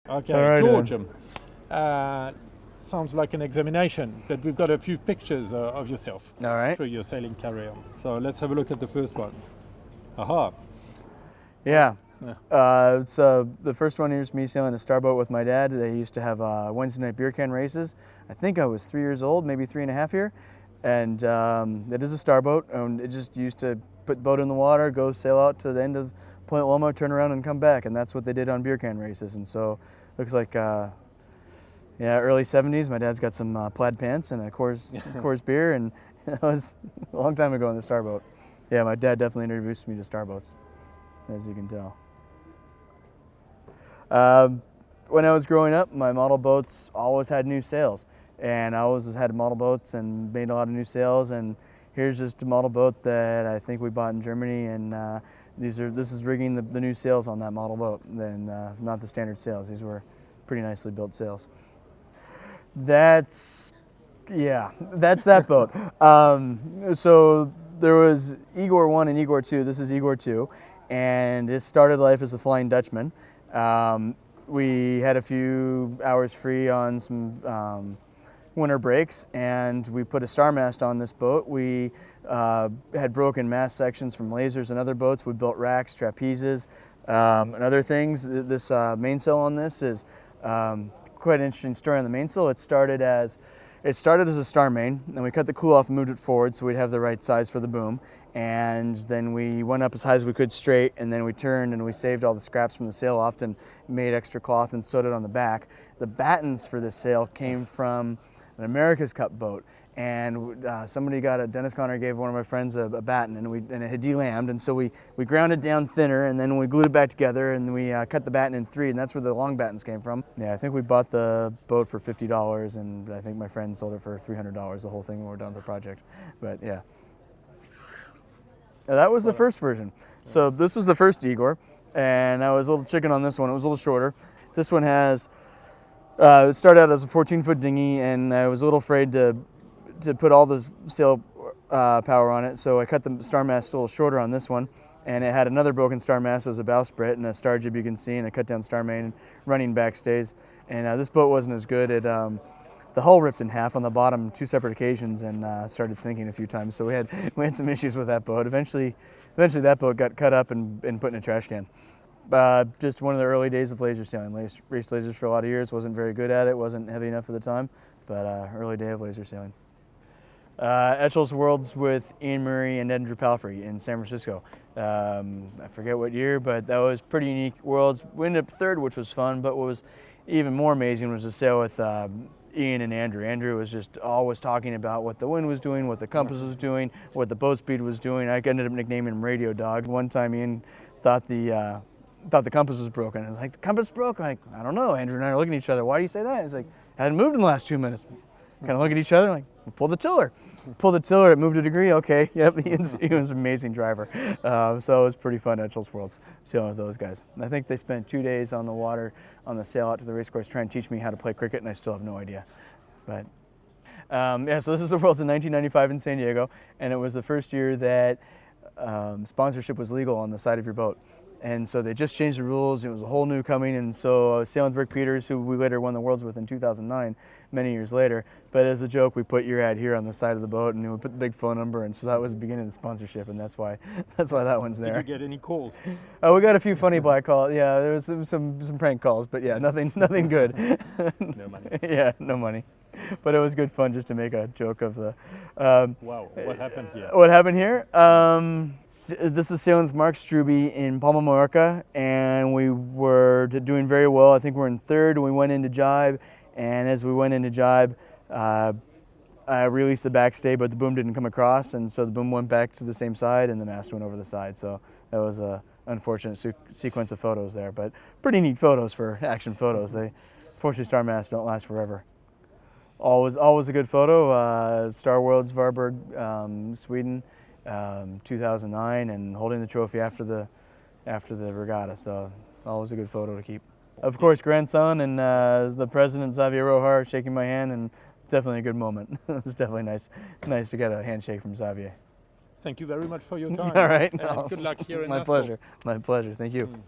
Okay, All right, George. Sounds like an examination, but we've got a few pictures of yourself All right. through your sailing career. So let's have a look at the first one. Aha. Yeah. Yeah. So the first one here's me sailing a starboat with my dad. They used to have Wednesday night beer can races. I think I was 3 years old, maybe 3.5 here. And it is a starboat, and it just used to put the boat in the water, go sail out to the end of Point Loma, turn around and come back. And that's what they did on beer can races. And so looks like, early 70s. My dad's got some plaid pants and a Coors beer, and that was a long time ago on the starboat. Yeah, my dad definitely introduced me to starboats, as you can tell. When I was growing up, my model boats always had new sails, and I always had model boats and made a lot of new sails. And here's just a model boat that I think we bought in Germany, and this is rigging the new sails on that model boat, and not the standard sails. These were pretty nicely built sails. That's that boat. So there was Igor 1 and Igor 2. This is Igor 2, and it started life as a Flying Dutchman. We had a few hours free on some winter breaks, and we put a star mast on this boat. We had broken mast sections from lasers and other boats. We built racks, trapezes, and other things. This mainsail on this is quite an interesting story on the mainsail. It started as a star main, and we cut the clew off and moved it forward so we'd have the right size for the boom. And then we went up as high as we could straight, and then we turned and we saved all the scraps from the sail off and made extra cloth and sewed it on the back. The battens for this sail came from an America's Cup boat, and Dennis Conner gave one of my friends a batten, and it had de-lammed, and so we ground it down thinner, and then we glued it back together, and we cut the batten in 3, and that's where the long battens came from. Yeah, I think we bought the boat for $50, and I think my friend sold it for $300, the whole thing, when we were done with the project. But yeah. That was the first version. So this was the first Igor, and I was a little chicken on this one. It was a little shorter. This one has, it started out as a 14-foot dinghy, and I was a little afraid to put all the sail power on it, so I cut the star mast a little shorter on this one, and it had another broken star mast as a bowsprit and a star jib you can see, and I cut down star main, running backstays. And this boat wasn't as good. The hull ripped in half on the bottom 2 separate occasions and started sinking a few times. So we had some issues with that boat. Eventually that boat got cut up and put in a trash can. Just one of the early days of laser sailing. Raced lasers for a lot of years. Wasn't very good at it. Wasn't heavy enough for the time. But early day of laser sailing. Etchel's Worlds with Ian Murray and Andrew Palfrey in San Francisco. I forget what year, but that was pretty unique worlds. We ended up third, which was fun. But what was even more amazing was to sail with Ian and Andrew. Andrew was just always talking about what the wind was doing, what the compass was doing, what the boat speed was doing. I ended up nicknaming him Radio Dog. One time Ian thought the compass was broken. I was like, the compass broke? I'm like, I don't know. Andrew and I are looking at each other. Why do you say that? He's like, hadn't moved in the last 2 minutes. Kind of look at each other like, pull the tiller. Pulled the tiller, it moved a degree, okay. Yep, he was an amazing driver. So it was pretty fun at Etchel's Worlds sailing with those guys. And I think they spent 2 days on the water on the sail out to the race course trying to teach me how to play cricket, and I still have no idea. But so this is the Worlds in 1995 in San Diego, and it was the first year that sponsorship was legal on the side of your boat. And so they just changed the rules. It was a whole new coming, and so I was sailing with Rick Peters, who we later won the Worlds with in 2009, many years later. But as a joke, we put your ad here on the side of the boat, and we put the big phone number, and so that was the beginning of the sponsorship, and that's why that one's there. Did you get any calls? We got a few funny black calls. Yeah, there was some prank calls, but yeah, nothing good. No money. Yeah, no money. But it was good fun just to make a joke of the. Wow, what happened here? What happened here? This is sailing with Mark Struby in Palma, Mallorca, and we were doing very well. I think we're in third, and we went into jibe. And as we went into jibe, I released the backstay, but the boom didn't come across, and so the boom went back to the same side, and the mast went over the side. So that was a unfortunate sequence of photos there, but pretty neat photos for action photos. Fortunately, star masts don't last forever. Always a good photo. Star Worlds, Varberg, Sweden, 2009, and holding the trophy after the regatta. So always a good photo to keep. Of course, grandson and the president Xavier Rojar shaking my hand, and definitely a good moment. It's definitely nice to get a handshake from Xavier. Thank you very much for your time. All right. And good luck here in My Nassau. pleasure. My pleasure. Thank you.